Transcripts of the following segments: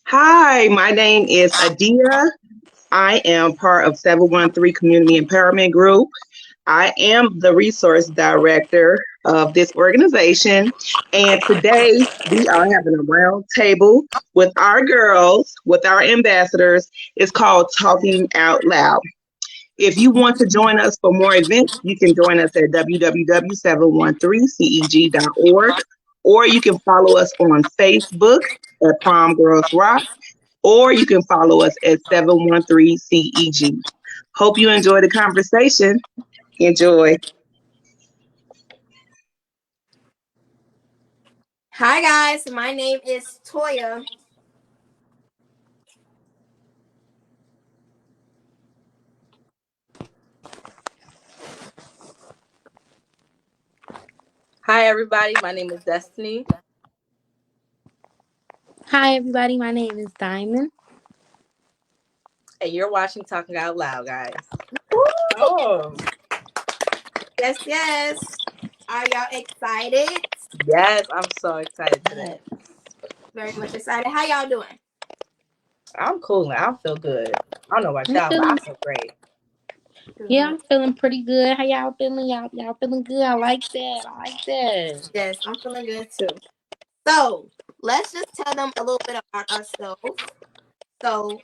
Hi, my name is Adia. I am part of 713 Community Empowerment Group. I am the resource director of this organization. And today we are having a round table with our girls, with our ambassadors. It's called Talking Out Loud. If you want to join us for more events, you can join us at www.713ceg.org, or you can follow us on Facebook at Prom Girls Rock, or you can follow us at 713CEG. Hope you enjoy the conversation. Enjoy. Hi guys, my name is Toya. Hi, everybody. My name is Destiny. Hi, everybody. My name is Diamond. And you're watching Talking Out Loud, guys. Oh, yes. Are y'all excited? Yes, I'm so excited today. Very much excited. How y'all doing? I'm cool now. I feel good. I don't know about I'm y'all, but I feeling, feel great. yeah, Good. I'm feeling pretty good. How y'all feeling? Y'all feeling good? I like that. I like that. Yes, I'm feeling good too. So let's just tell them a little bit about ourselves. Well,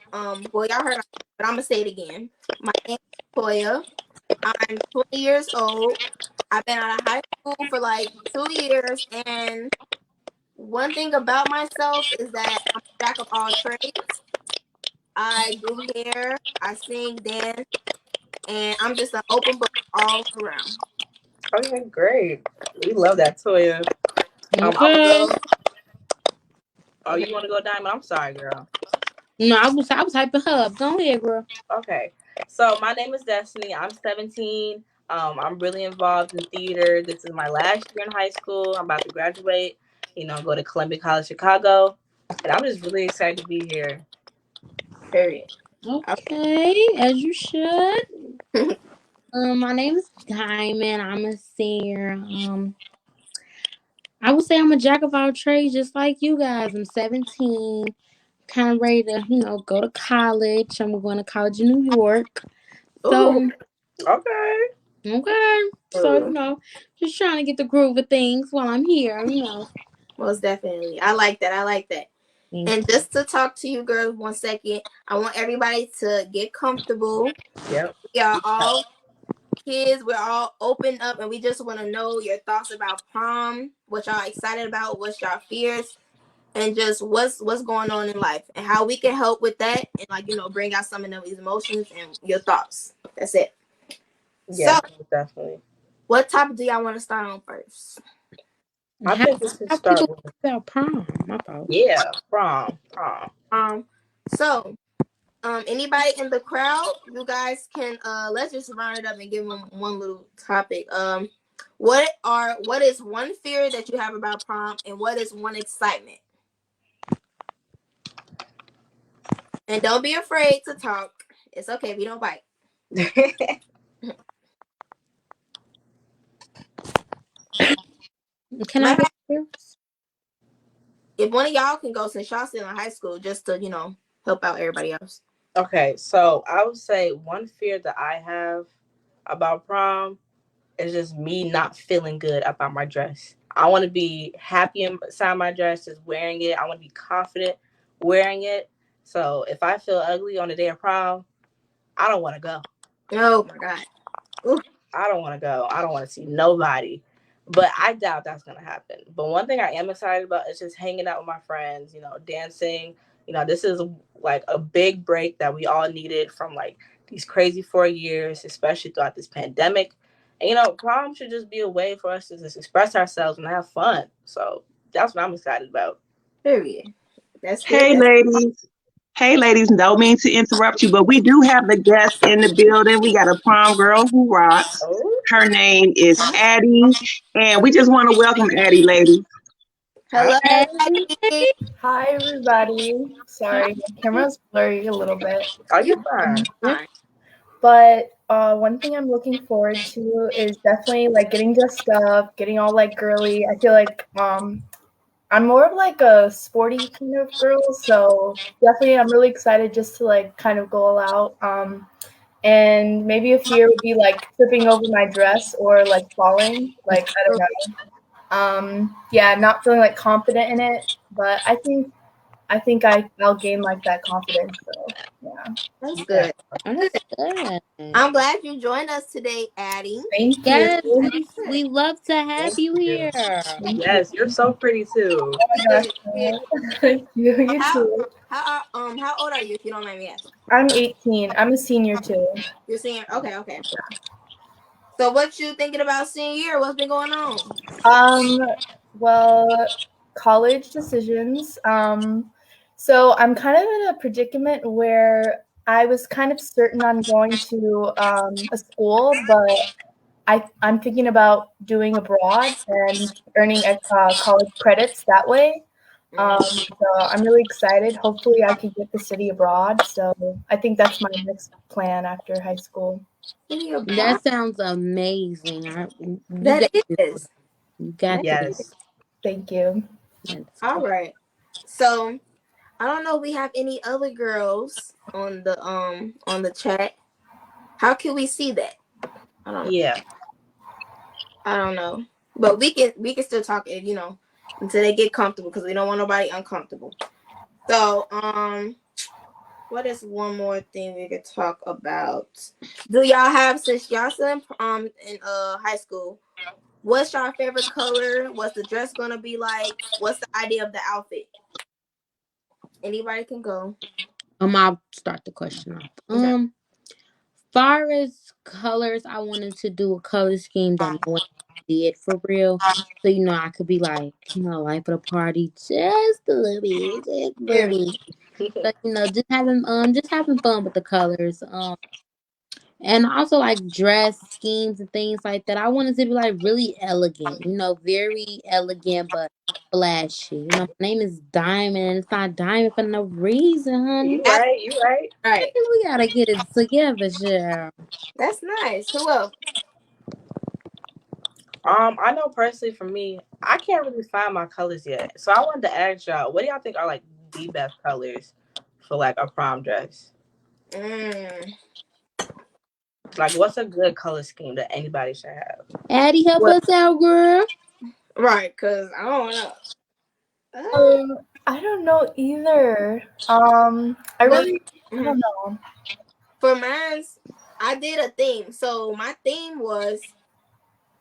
y'all heard, but I'm gonna say it again. My name is Toya. I'm 20 years old. I've been out of high school for like 2 years, and one thing about myself is that I'm a jack of all trades. I do hair, I sing, dance, and I'm just an open book all around. Okay, great. We love that, Toya. I'm gonna Okay. go. Oh, Okay. you want to go, Diamond? I'm sorry, girl. No, I was hyping her up. Go ahead, girl. Okay. So my name is Destiny. I'm 17. I'm really involved in theater. This is my last year in high school. I'm about to graduate. Go to Columbia College Chicago, and I'm just really excited to be here. Period. Okay, as you should. My name is Diamond. I'm a singer. I would say I'm a jack of all trades, just like you guys. I'm 17, kind of ready to, go to college. I'm going to college in New York. Ooh. So, Okay. okay. So, just trying to get the groove of things while I'm here. Most definitely. I like that. I like that. And just to talk to you girls 1 second, I want everybody to get comfortable. Yep. We are all kids. We're all open up, and we just want to know your thoughts about prom, what y'all excited about, what's y'all fears, and just what's going on in life, and how we can help with that, and bring out some of these emotions and your thoughts. That's it. So, Yes, definitely. what topic do y'all want to start on first? I How, think we should how start people with about prom? My fault. prom. Um, so anybody in the crowd, you guys can let's just round it up and give them one little topic. What is one fear that you have about prom, and what is one excitement? And don't be afraid to talk. It's okay. We don't bite. Can I Matter go of fact, first? if one of y'all can go, since y'all still in high school, just to help out everybody else. Okay, so I would say one fear that I have about prom is just me not feeling good about my dress. I want to be happy inside my dress, just wearing it. I want to be confident wearing it. So if I feel ugly on the day of prom, I don't want to go. Oh my god. Ooh. I don't want to go. I don't want to see nobody. But I doubt that's going to happen. But one thing I am excited about is just hanging out with my friends, dancing. This is like a big break that we all needed from like these crazy 4 years, especially throughout this pandemic. And, prom should just be a way for us to just express ourselves and have fun. So that's what I'm excited about. Period. That's good. Hey, That's ladies. Hey, ladies. Don't mean to interrupt you, but we do have the guest in the building. We got a prom girl who rocks. Oh, Her name is Addie, and we just want to welcome Addie, ladies. hi. hello, Hey, Maggie. Hi everybody. Sorry, the camera's blurry a little bit. Are you fine? yeah. Fine. But one thing I'm looking forward to is definitely like getting dressed up, getting all like girly. I feel like I'm more of like a sporty kind of girl, so definitely I'm really excited just to like kind of go all out. And maybe a fear would be like tripping over my dress or like falling. Like I don't know. Yeah, not feeling like confident in it, but I'll gain like that confidence. So yeah. That's Yeah. good. Oh, Good. that's good. I'm glad you joined us today, Addie. Thank you. Yes, That's good. we love to have Thank you you. here. Thank you. Yes, you're so pretty too. Oh my gosh. Period, period. Thank you. You How too. how old are you if you don't mind me asking? I'm 18. I'm a senior too. You're senior. Okay, okay. So what you thinking about senior year? What's been going on? Um, well, college decisions. So I'm kind of in a predicament where I was kind of certain on going to a school, but I'm thinking about doing abroad and earning college credits that way. So I'm really excited. Hopefully, I can get to study abroad. So I think that's my next plan after high school. City of Broad. That sounds amazing. You That got this. is. You got That this. is. Yes. Thank you. That's All good. right. So I don't know if we have any other girls on the chat. How can we see that? I don't know. Yeah. I don't know. But we can still talk it, until they get comfortable because we don't want nobody uncomfortable. So, what is one more thing we could talk about? Do y'all have since y'all still in high school? What's your favorite color? What's the dress gonna be like? What's the idea of the outfit? Anybody can go. I'll start the question off. Okay. Far as colors, I wanted to do a color scheme that no one did for real. So, I could be like, life of the party just a little bit, just a little Period. bit. But, just having fun with the colors. And also like dress schemes and things like that. I wanted to be like really elegant, very elegant but flashy. My name is Diamond. It's not Diamond for no reason, honey. You That's right. You right. right. We gotta get it together, Cheryl. That's nice. Who else? I know personally for me, I can't really find my colors yet. So I wanted to ask y'all, what do y'all think are like the best colors for like a prom dress? Mm, Like, what's a good color scheme that anybody should have? Addie, help what? us out, girl. Right, cause I don't know. I don't know either. But I mhm. don't know. For mine, I did a theme. So my theme was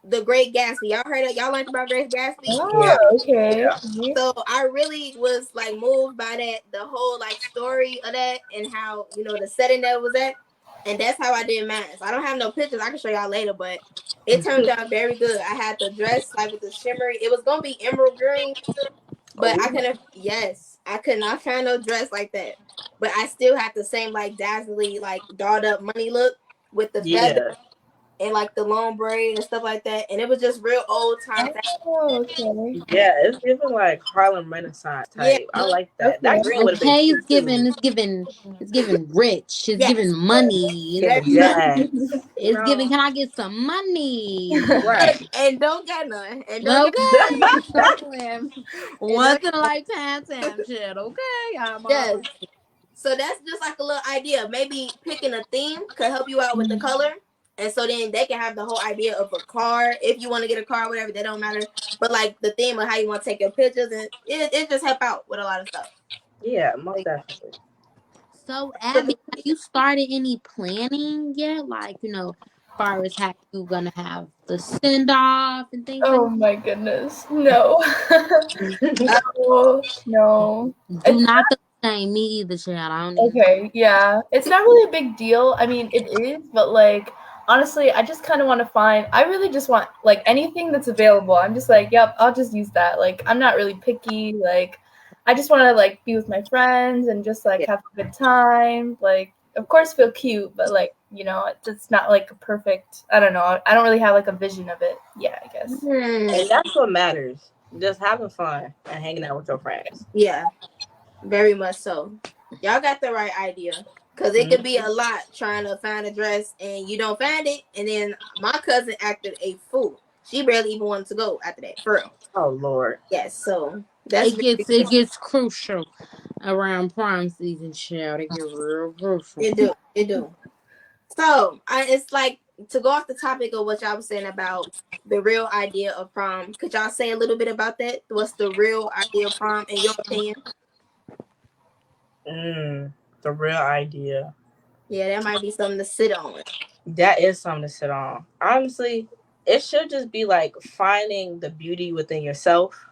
the Great Gatsby. Y'all heard it? Y'all learned about Great Gatsby? Yeah. Oh, okay. Yeah. So I really was like moved by that, the whole like story of that and how the setting that was at, and that's how I did mine. So I don't have no pictures. I can show y'all later, but it turned out very good. I had the dress like with the shimmery. It was gonna be emerald green, but I Oh, couldn't. Yes, I could not find no dress like that. But I still had the same like dazzly like dolled up money look with the feather yeah. and like the long braid and stuff like that, and it was just real old time. Oh, okay. Yeah, it's giving like Harlem Renaissance Yeah, type. I like that. Okay. That green would have been Okay, cute too. it's giving rich. It's giving yes, money. very Giving much. jazz. You It's giving. know? Can I get some money? Right. And don't get none. And don't get Okay. and don't Once in a lifetime, Sam shit. Okay, I'm all yes. right. So that's just like a little idea. Maybe picking a theme could help you out with the color. And so then they can have the whole idea of a car. If you want to get a car, whatever, that don't matter. But like the theme of how you want to take your pictures and it just help out with a lot of stuff. Yeah, most Like, definitely. So, Abby, have you started any planning yet? Like, far as how you gonna have the send off and things like Oh my goodness. No. uh, No. No. that? Do It's not feel the same. Me either, child. I don't even. okay. Yeah. It's not really a big deal. I mean, it is, but like honestly, I just kind of want to find I really just want like anything that's available. I'm just like, yep, I'll just use that. Like I'm not really picky. Like I just want to like be with my friends and just like yeah. have a good time. Like of course feel cute, but like, it's not like a perfect, I don't know. I don't really have like a vision of it. Yeah, I guess. Hmm. And that's what matters. Just having fun and hanging out with your friends. Yeah, very much so. Y'all got the right idea. Cause it could be a Mhm. lot trying to find a dress and you don't find it. And then my cousin acted a fool. She barely even wanted to go after that. For real. Oh Lord. Yes, so That's very It gets crucial around prom season, child. It get real crucial. it do. So it's like to go off the topic of what y'all was saying about the real idea of prom. Could y'all say a little bit about that? What's the real idea of prom in your opinion? The real idea. Yeah, that might be something to sit on. That is something to sit on. Honestly, it should just be like finding the beauty within yourself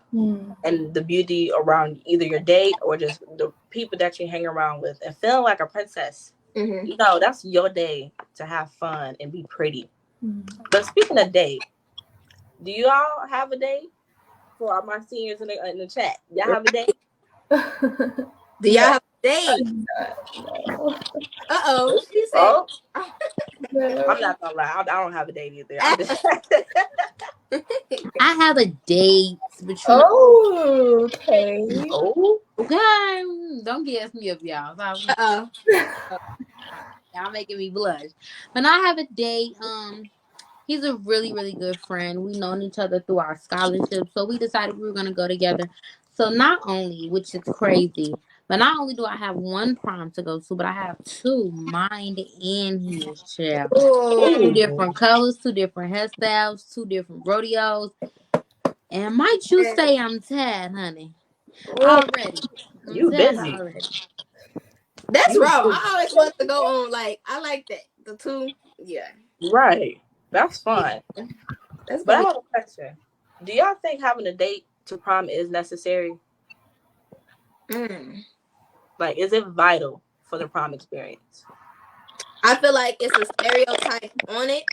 and the beauty around either your date or just the people that you hang around with and feeling like a princess. Mm-hmm. You know, that's your day to have fun and be pretty. But speaking of date, do you all have a date? For my seniors in the chat, y'all have a date? Do y'all have a date? No. Uh-oh. She said, Oh, No. I'm not gonna lie. I don't have a date either. I'm just I have a date, but you know, Oh, okay. oh, okay, don't guess me up, y'all. uh-oh. Y'all making me blush. But I have a date. He's a really, really good friend. We known each other through our scholarship, so we decided we were gonna go together. So not only, which is crazy, but not only do I have one prom to go to, but I have two, mine and his, child. Two Oh, different colors, two different hairstyles, two different rodeos. And might you say I'm tad, honey? Already. I'm you sad busy. already. that's You wrong. busy. I always want to go on like I like that. The two, yeah. Right. That's fun. That's But I gonna have a question. Do y'all think having a date to prom is necessary? be Like, is it vital for the prom experience? I feel like it's a stereotype on it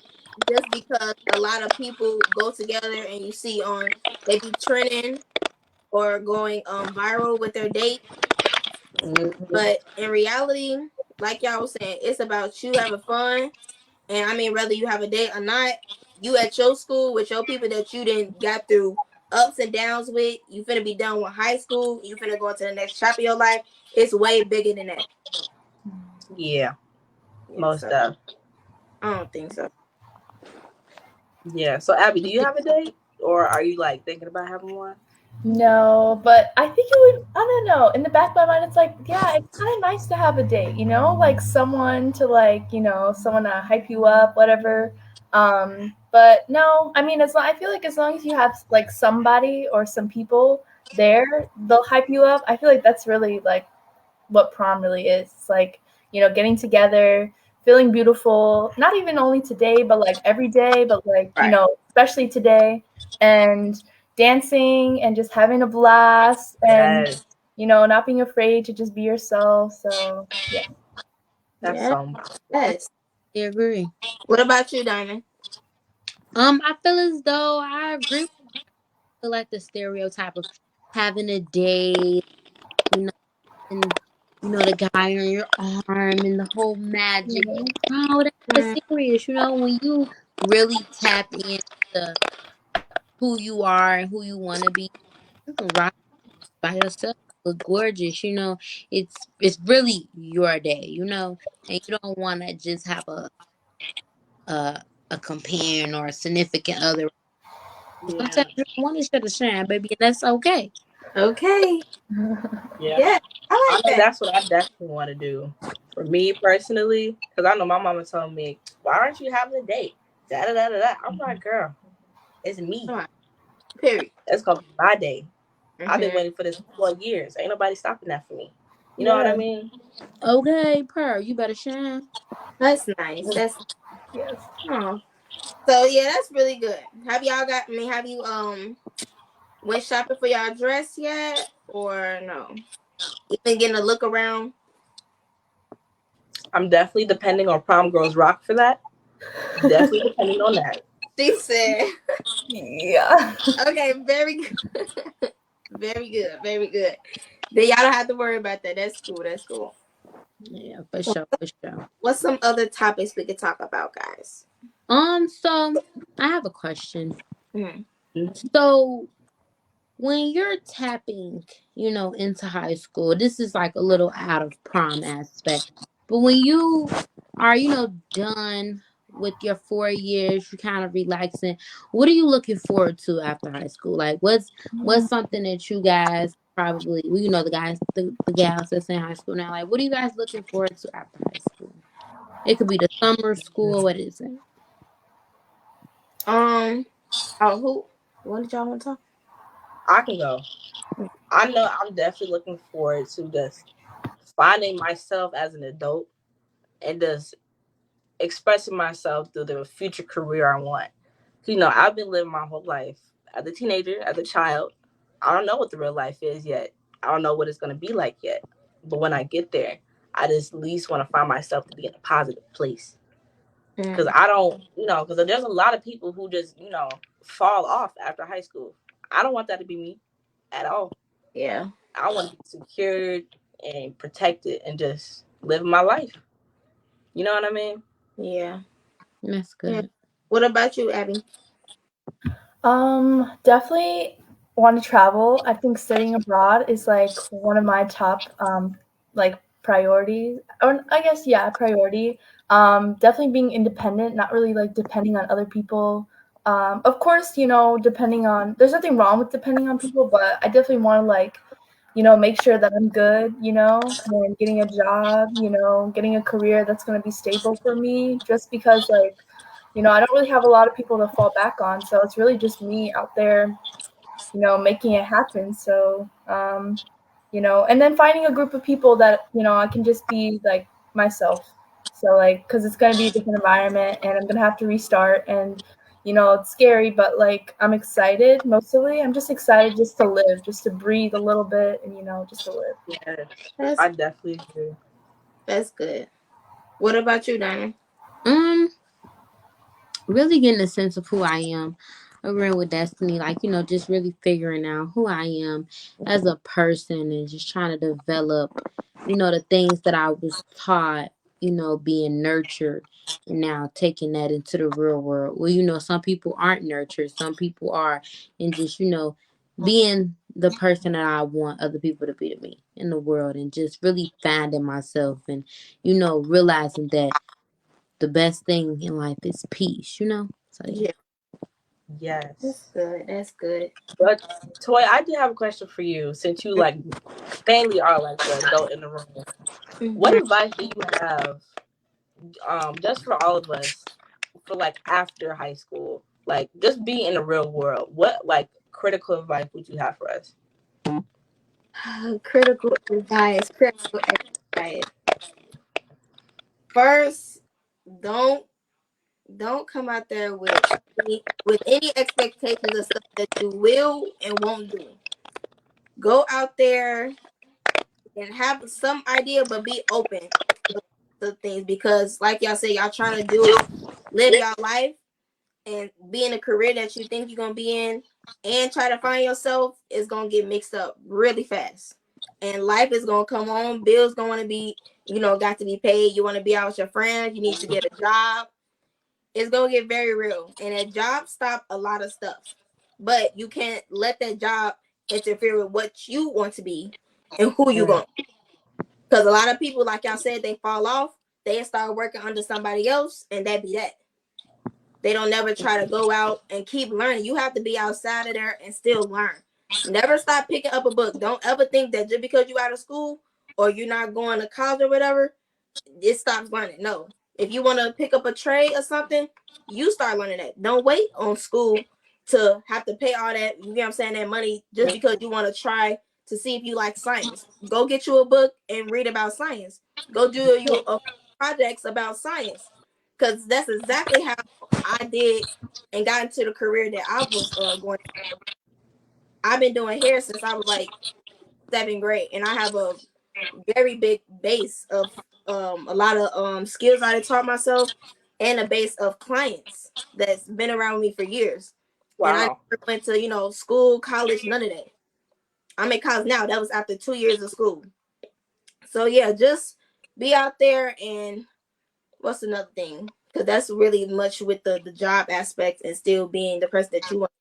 just because a lot of people go together and you see on they be trending or going viral with their date. Mm-hmm. But in reality, like y'all was saying, it's about you having fun. And I mean, whether you have a date or not, you at your school with your people that you didn't got through ups and downs with, you finna be done with high school, you finna go into the next chapter of your life. It's way bigger than that. Yeah, Yeah, most so of. I don't think so. Yeah. So, Abby, do you have a date, or are you like thinking about having one? No, but I think it would, I don't know. In the back of my mind, it's like, yeah, it's kind of nice to have a date, you know? Like someone to like, someone to hype you up, whatever. But no, I mean, I feel like as long as you have like somebody or some people there, they'll hype you up. I feel like that's really like what prom really is. It's like, getting together, feeling beautiful, not even only today, but like every day, but like, Right. especially today, and dancing and just having a blast and, Yes. not being afraid to just be yourself. So, yeah. That's Yeah. so much. Yes. I agree. What about you, Diamond? I feel as though I agree with like the stereotype of having a date, you know, and the guy on your arm and the whole magic. Oh, that's Mm, serious. When you really tap into who you are and who you want to be, you can rock by yourself, look gorgeous. It's really your day. And you don't want to just have a a companion or a significant other. Sometimes Yeah. you don't want each other to shine, baby, and that's okay. okay. Yeah. Yeah, I I like know that. that's what I definitely want to do. For me personally, because I know my mama told me, why aren't you having a date? Da da da da da. I'm like, girl, it's me. Come on. Period. It's gonna be my day. I've been Mm-hmm. waiting for this for years. Ain't nobody stopping that for me. You know what I Yeah. mean? Okay, Pearl, you better shine. That's nice. That's Yes. oh. So yeah, that's really good. Have y'all got? I mean, have you went shopping for y'all dress yet, or no? You been getting a look around? I'm definitely depending on Prom Girls Rock for that. Definitely depending on that. She said, Yeah. "Okay, very good, very good, very good." Then y'all don't have to worry about that. That's cool. That's cool. Yeah, for sure, for sure. What's some other topics we could talk about, guys? So I have a question. Mm-hmm. So when you're tapping, into high school, this is like a little out of prom aspect. But when you are, done with your 4 years, you kind of relaxing. What are you looking forward to after high school? Like, what's something that you guys probably, well, you know, the guys, the gals that's in high school now. Like, what are you guys looking forward to after high school? It could be the summer school. What is it? Um. Oh, who? What did y'all want to talk? I can go. I know I'm definitely looking forward to just finding myself as an adult and just expressing myself through the future career I want. You know, I've been living my whole life as a teenager, as a child. I don't know what the real life is yet. I don't know what it's going to be like yet. But when I get there, I just at least want to find myself to be in a positive place. Because Mm, I don't, because there's a lot of people who just, fall off after high school. I don't want that to be me at all. yeah. I want to be secured and protected and just live my life. You know what I mean? Yeah. That's Yeah. good. What about you, Abby? Definitely want to travel. I think studying abroad is like one of my top like priorities, or I guess yeah, priority. Definitely being independent, not really like depending on other people. Of course, depending on there's nothing wrong with depending on people, but I definitely want to like, make sure that I'm good, and getting a job, getting a career that's going to be stable for me. Just because like I don't really have a lot of people to fall back on. So it's really just me out there, making it happen. So, and then finding a group of people that, I can just be like myself. So, like, because it's going to be a different environment and I'm going to have to restart. And, it's scary, but like, I'm excited mostly. I'm just excited just to live, just to breathe a little bit and, just to live. Yes. That's I definitely agree. that's good. What about you, Diamond? Um, really getting a sense of who I am. Agreeing with Destiny, like, just really figuring out who I am as a person and just trying to develop, the things that I was taught, being nurtured and now taking that into the real world. Well, some people aren't nurtured, some people are, and just, being the person that I want other people to be to me in the world and just really finding myself and, realizing that the best thing in life is peace. So yeah. Yeah, that's Yes. good. That's good. But Toy, I do have a question for you since you like mainly are like the adult in the room. What Mhm. advice do you have just for all of us for like after high school? Like just be in the real world. What like critical advice would you have for us? Critical advice. Critical advice. First, don't don't come out there with any expectations of stuff that you will and won't do. Go out there and have some idea, but be open to things because, like y'all say, y'all trying to do it, live y'all life, and be in a career that you think you're gonna be in, and try to find yourself is gonna get mixed up really fast. And life is gonna come on. Bills gonna be, got to be paid. You want to be out with your friends. You need to get a job. It's gonna get very real, and that job stop a lot of stuff. But you can't let that job interfere with what you want to be and who you Mm. going. Because a lot of people, like y'all said, they fall off. They start working under somebody else, and that be that. They don't never try to go out and keep learning. You have to be outside of there and still learn. Never stop picking up a book. Don't ever think that just because you out of school or you're not going to college or whatever, it stops learning. No. If you want to pick up a trade or something, you start learning that. Don't wait on school to have to pay all that, you know what I'm saying, that money just because you want to try to see if you like science. Go get you a book and read about science. Go do your projects about science. Because that's exactly how I did and got into the career that I was going. I've been doing hair since I was like 7th grade, and I have a very big base of a lot of skills I taught myself and a base of clients that's been around me for years. And I Wow. never went to, school, college, none of that. I'm in college now. That was after 2 years of school. So yeah, just be out there and what's another thing? Because that's really much with the job aspect and still being the person that you want.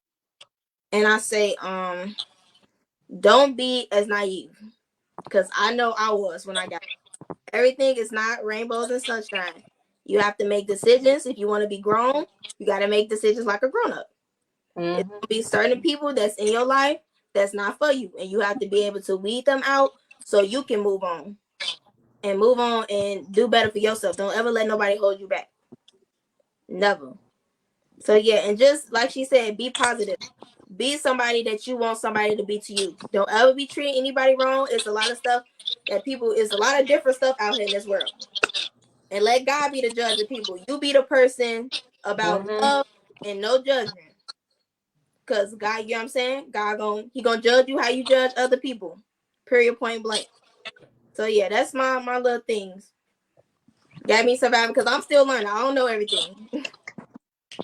And I say, don't be as naive. Because I know I was when I got everything is not rainbows and sunshine. You have to make decisions. If you want to be grown, you got to make decisions like a grown up. It's gonna be certain people that's in your life that's not for you, and you have to be able to weed them out so you can move on and do better for yourself. Don't ever let nobody hold you back. Never. So yeah, and just like she said, be positive. Be somebody that you want somebody to be to you. Don't ever be treating anybody wrong. It's a lot of stuff that people. It's a lot of different stuff out here in this world. And let God be the judge of people. You be the person about love and no judgment. Cause God, you know what I'm saying? He gonna judge you how you judge other people. Period, point blank. So yeah, that's my little things. Got me surviving because I'm still learning. I don't know everything.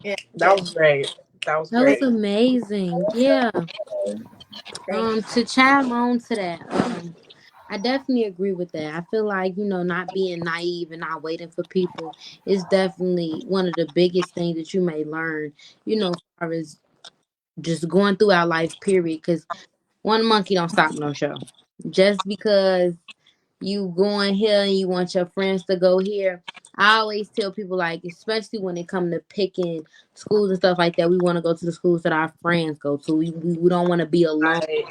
Yeah, That was great. That was That was great. amazing. Yeah. thank you. To chime on to that, I definitely agree with that. I feel like, not being naive and not waiting for people is definitely one of the biggest things that you may learn, as far as just going through our life, period. Because one monkey don't stop no show. Just because you going here and you want your friends to go here. I always tell people, like, especially when it come to picking schools and stuff like that, we want to go to the schools that our friends go to. We don't want to be alone. Right.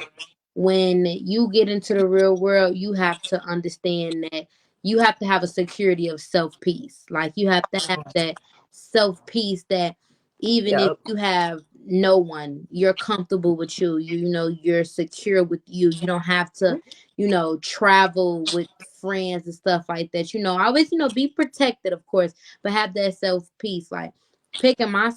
When you get into the real world, you have to understand that you have to have a security of self peace. Like, you have to have that self peace that even if Yep. you have no one, you're comfortable with you. You're secure with you. You don't have to, travel with friends and stuff like that. Always, be protected, of course, but have that self peace. Like, picking my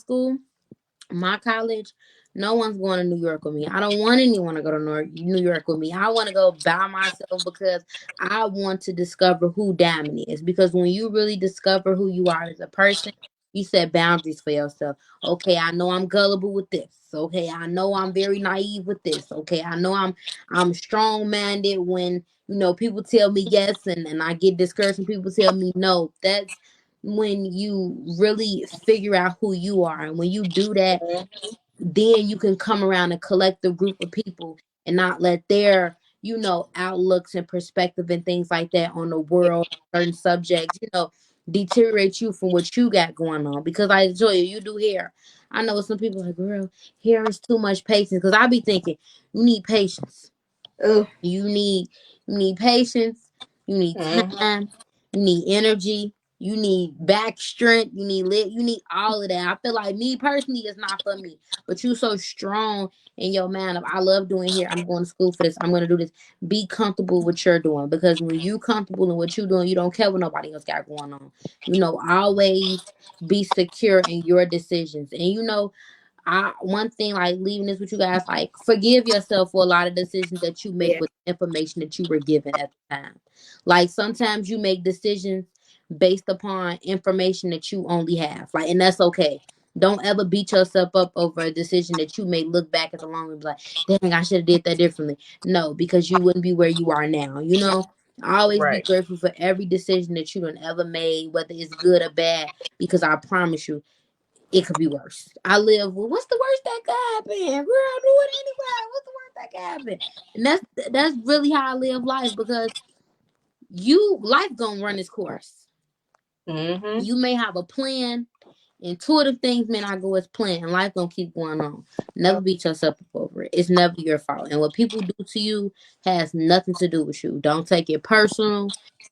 college, no one's going to New York with me. I don't want anyone to go to New York with me. I want to go by myself because I want to discover who Diamond is. Because when you really discover who you are as a person, you set boundaries for yourself. Okay, I know I'm gullible with this. Okay, I know I'm very naive with this. Okay, I know I'm strong minded when people tell me yes and I get discouraged when people tell me no. That's when you really figure out who you are. And when you do that, then you can come around a collective group of people and not let their outlooks and perspective and things like that on the world, certain subjects, deteriorate you from what you got going on. Because I enjoy you do hair. I know some people like, girl, hair is too much patience. Because I be thinking, you need patience. Oh, You need patience. You need time. You need energy. You need back strength. You need lit. You need all of that. I feel like me personally is not for me. But you so strong in your mind of I love doing here. I'm going to school for this. I'm going to do this. Be comfortable with what you're doing because when you comfortable in what you're doing, you don't care what nobody else got going on. Always be secure in your decisions. And one thing, like, leaving this with you guys, like, forgive yourself for a lot of decisions that you make yeah. with information that you were given at the time. Like, sometimes you make decisions based upon information that you only have, like, and that's okay. Don't ever beat yourself up over a decision that you may look back at the long and be like, dang, I should have did that differently. No, because you wouldn't be where you are now. Always be Right. grateful for every decision that you done ever made, whether it's good or bad, because I promise you it could be worse. I live with what's the worst that could happen? Girl, do it anyway. What's the worst that could happen? And that's really how I live life because life gonna run its course. You may have a plan, intuitive things may not go as planned, and life gonna keep going on. Never beat yourself up over it. It's never your fault. And what people do to you has nothing to do with you. Don't take it personal.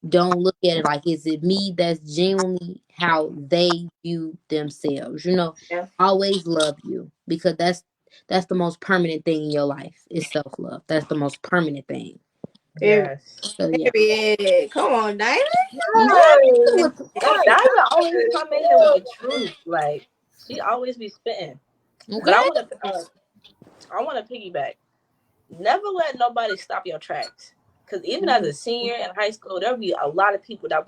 Don't look at it like, is it me? That's genuinely how they view themselves. Yeah. Always love you because that's the most permanent thing in your life is self love. That's the most permanent thing. Period. Yes. So yeah. Period. Come on, Diamond. Yeah, Yes. with Diamond always come in here with the truth. Like she always be spitting. But okay. I want to piggyback. Never let nobody stop your tracks. Because even as a senior in high school, there'll be a lot of people that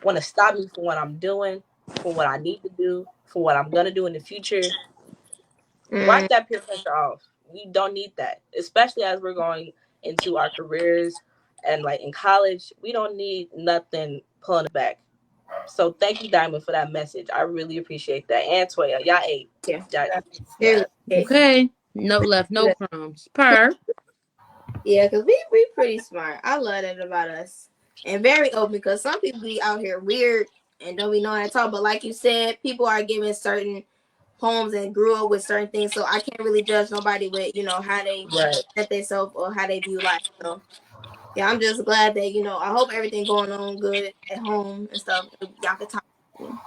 want to stop me from what I'm doing, from what I need to do, from what I'm gonna do in the future. Mm, Wipe that peer pressure off. We don't need that, especially as we're going into our careers and like in college. We don't need nothing pulling it back. So thank you, Diamond, for that message. I really appreciate that. And Toya, y'all ate. yeah. Y'all, Period. Okay. No left, no crumbs. Per. Yeah, because we pretty smart. I love that about us. And very open because some people be out here weird and don't be knowing how to talk. But like you said, people are given certain homes and grew up with certain things, so I can't really judge nobody with how they Right. set themselves or how they view life. So yeah, I'm just glad that I hope everything going on good at home and stuff. Y'all can talk and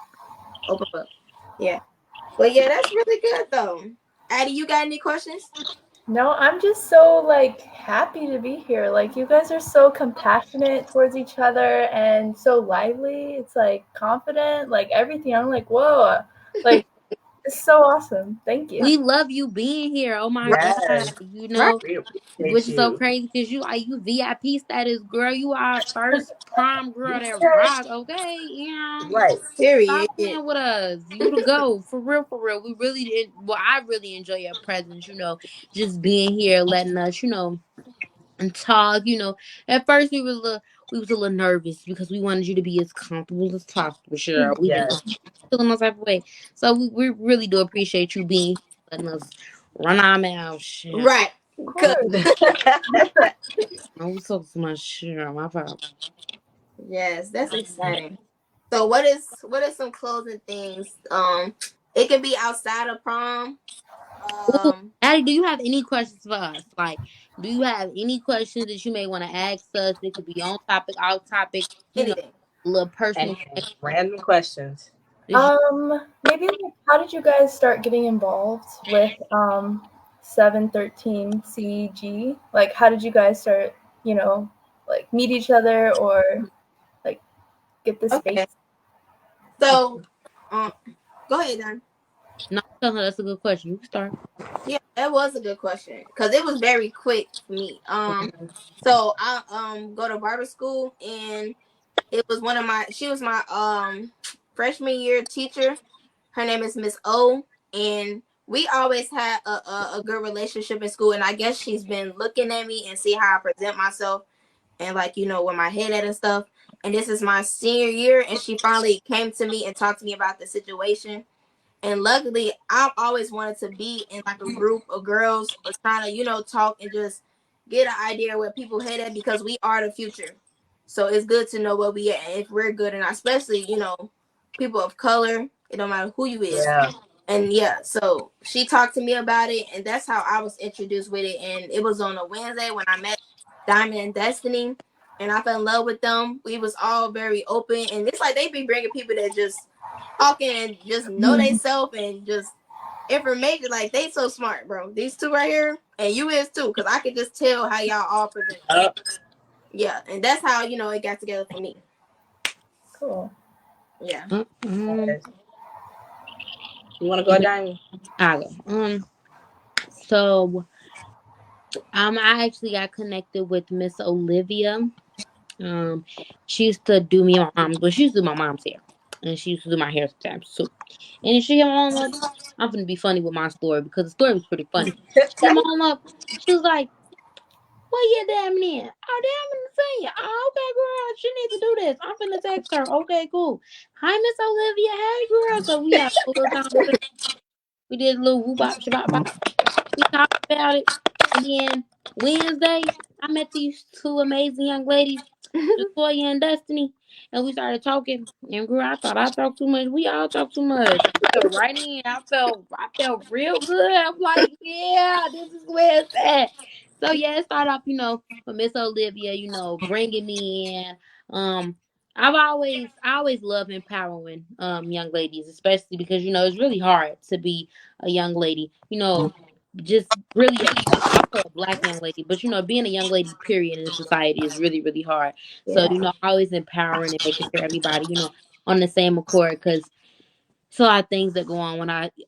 open up. Yeah, but yeah, that's really good though. Addie, you got any questions? No, I'm just so like happy to be here. Like you guys are so compassionate towards each other and so lively. It's like confident, like everything. I'm like, whoa, like it's so awesome. Thank you. We love you being here. Oh my God. Yes. Right. We appreciate Which is so you. crazy because you VIP status, girl. You our first prom girl that rock, okay? Yeah. Right. Stop Period. playing with us. You to go. For real, for real. We really did I really enjoy your presence, just being here, letting us, and talk, At first we was a little nervous because we wanted you to be as comfortable as possible. Sure. We did Yes. feeling us type of way. So we really do appreciate you being here, letting us run our mouth. Shit. Right. Of Good. course. Oh, we talk so much shit on my part. Yes, that's exciting. So what is some closing things? It can be outside of prom. Ooh, Um, Addie, do you have any questions for us? Like, do you have any questions that you may want to ask us? It could be on topic, off topic, anything. a little personal Anything. question. Random questions. That you- Maybe like how did you guys start getting involved with 713 CG? Like how did you guys start, like meet each other or like get the space? Okay. So, um, go ahead, Dan. No, tell her that's a good question. You can start. Yeah, that was a good question because it was very quick for me. Mhm. So I go to barber school, and it was she was my freshman year teacher. Her name is Miss O, and we always had a good relationship in school. And I guess she's been looking at me and see how I present myself and like where my head at and stuff. And this is my senior year, and she finally came to me and talked to me about the situation. And luckily, I've always wanted to be in like a group of girls or trying to, talk and just get an idea where people head at because we are the future. So it's good to know where we at and if we're good or not, especially, people of color. It don't matter who you is. Yeah. And yeah, so she talked to me about it, and that's how I was introduced with it. And it was on a Wednesday when I met Diamond and Destiny, and I fell in love with them. We was all very open, and it's like they be bringing people that just talking and just know they self and just information. Like they so smart, bro. These two right here, and you is too, because I could just tell how y'all all present. Uh, Yeah, and that's how it got together for me. Cool. Yeah. Mm-hmm. you want to go, Diamond? I go. So I actually got connected with Miss Olivia. Um, she used to do me and my mom, but she used to do my mom's hair, and she used to do my hair sometimes too. And then she came on up. I'm gonna be funny with my story because the story was pretty funny. She came on up. She was like, "What year damn in? Oh, damn in the senior. Oh, okay, girl. She needs to do this. I'm finna text her. Okay, cool. Hi, Miss Olivia. Hey, girl. So we had a little conversation. We did a little whoop bop shabop bop. We talked about it. And then Wednesday, I met these two amazing young ladies, Latoya and Destiny, and we started talking. And girl, I thought I talked too much. We all talked too much. I felt right in. I felt real good. I'm like, yeah, this is where it's at. So yeah, it started off, with Miss Olivia, bringing me in. I always love empowering young ladies, especially because it's really hard to be a young lady. Just really also a black young lady, but being a young lady, period, in society is really, really hard. So, Yeah. always empowering and making sure everybody, on the same accord, because it's a lot of things that go on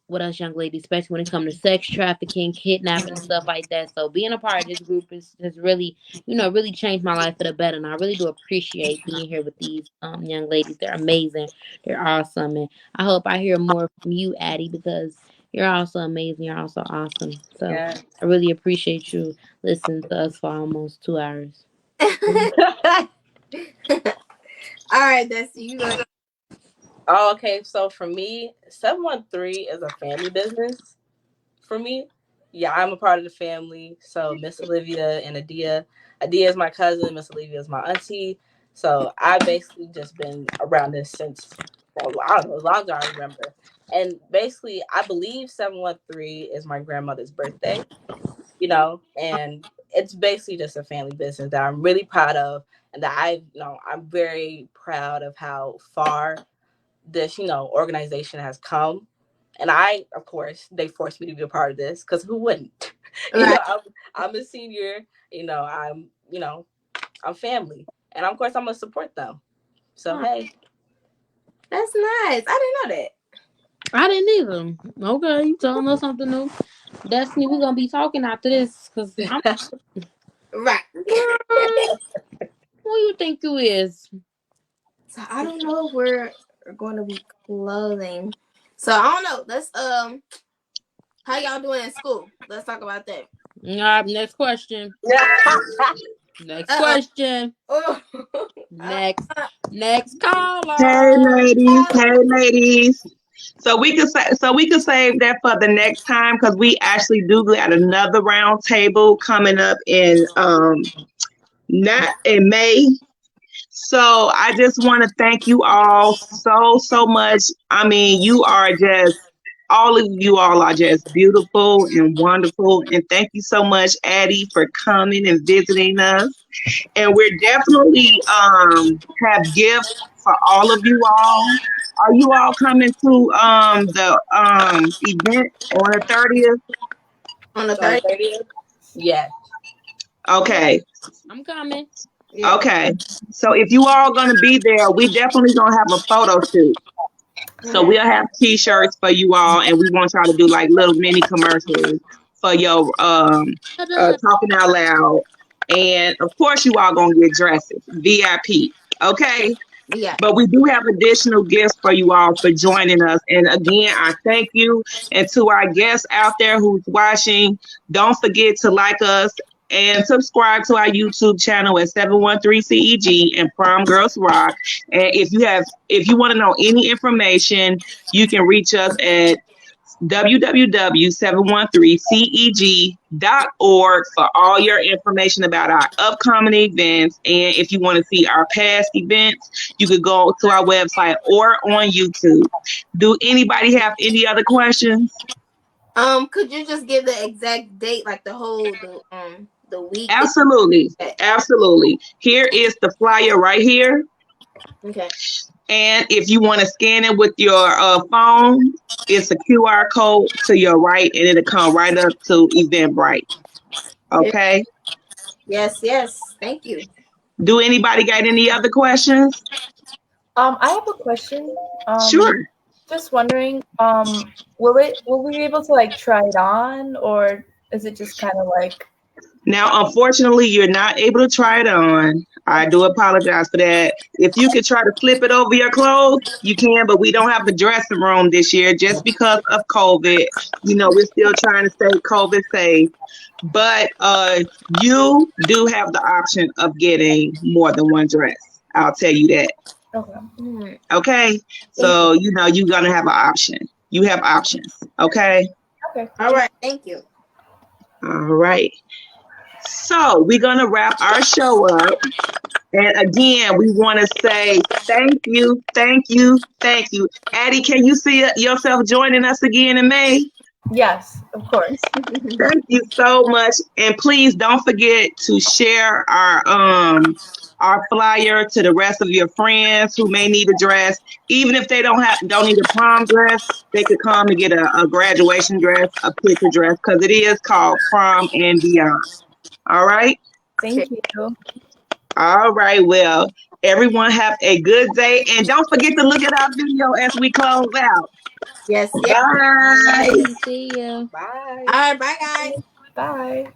with us young ladies, especially when it comes to sex trafficking, kidnapping, and stuff like that. So being a part of this group has really, really changed my life for the better. And I really do appreciate being here with these young ladies. They're amazing. They're awesome. And I hope I hear more from you, Addie, because you're also amazing. You're also awesome. So Yeah. I really appreciate you listening to us for almost 2 hours. All right, that's you. Go ahead. Oh, okay. So for me, 713 is a family business for me. Yeah, I'm a part of the family. So Miss Olivia and Adia. Adia is my cousin. Miss Olivia is my auntie. So I basically just been around this since, well, I don't know, as long as I remember. And basically, I believe 713 is my grandmother's birthday, and it's basically just a family business that I'm really proud of, and that I'm very proud of how far this, organization has come. And of course, they forced me to be a part of this because who wouldn't? Right. I'm a senior, I'm family. And of course, I'm going to support them. So, hey. That's nice. I didn't know that. I didn't either. Okay, you telling us something new. Destiny, we're gonna be talking after this because I'm Right. who you think you is? So I don't know if we're going to be closing. So I don't know. Let's how y'all doing in school? Let's talk about that. Next question. Next Uh-oh. question. Oh. Next Hey caller. ladies, hey ladies. So we could save that for the next time because we actually do got another round table coming up in not in May. So I just want to thank you all so much. I mean, all of you all are just beautiful and wonderful. And thank you so much, Addie, for coming and visiting us. And we're definitely have gifts for all of you all. Are you all coming to the event on the 30th? On the On the 30th. 30th? Yes. Okay. I'm coming. Yeah. Okay. So if you all gonna be there, we definitely gonna have a photo shoot. So Okay. we'll have t-shirts for you all, and we want y'all to do like little mini commercials for your talking out loud. And of course, you all gonna get dresses, VIP. Okay. Yeah. But we do have additional gifts for you all for joining us. And again, I thank you. And to our guests out there who's watching, don't forget to like us and subscribe to our YouTube channel at 713 CEG and Prom Girls Rock. And if you want to know any information, you can reach us at www.713ceg.org for all your information about our upcoming events. And if you want to see our past events, you could go to our website or on YouTube. Do anybody have any other questions? Could you just give the exact date, like the week? Absolutely. Absolutely. Here is the flyer right here. Okay. And if you want to scan it with your phone, it's a QR code to your right, and it'll come right up to Eventbrite. Okay. Yes. Thank you. Do anybody got any other questions? I have a question. Sure. Just wondering, will we be able to like try it on, or is it just kind of like? Now, unfortunately, you're not able to try it on. I do apologize for that. If you could try to flip it over your clothes, you can, but we don't have the dressing room this year just because of COVID. We're still trying to stay COVID safe. But you do have the option of getting more than one dress. I'll tell you that. Okay. Okay? So, you're going to have an option. You have options. Okay? Okay. All right. Thank you. All right. So we're going to wrap our show up. And again, we want to say thank you. Addie, can you see yourself joining us again in May? Yes, of course. Thank you so much. And please don't forget to share our flyer to the rest of your friends who may need a dress. Even if they don't need a prom dress, they could come and get a graduation dress, a picture dress, because it is called Prom and Beyond. All right? Thank you. All right. Well, everyone have a good day. And don't forget to look at our video as we close out. Yes. Bye. See ya. Bye. All right. Bye, guys. Bye.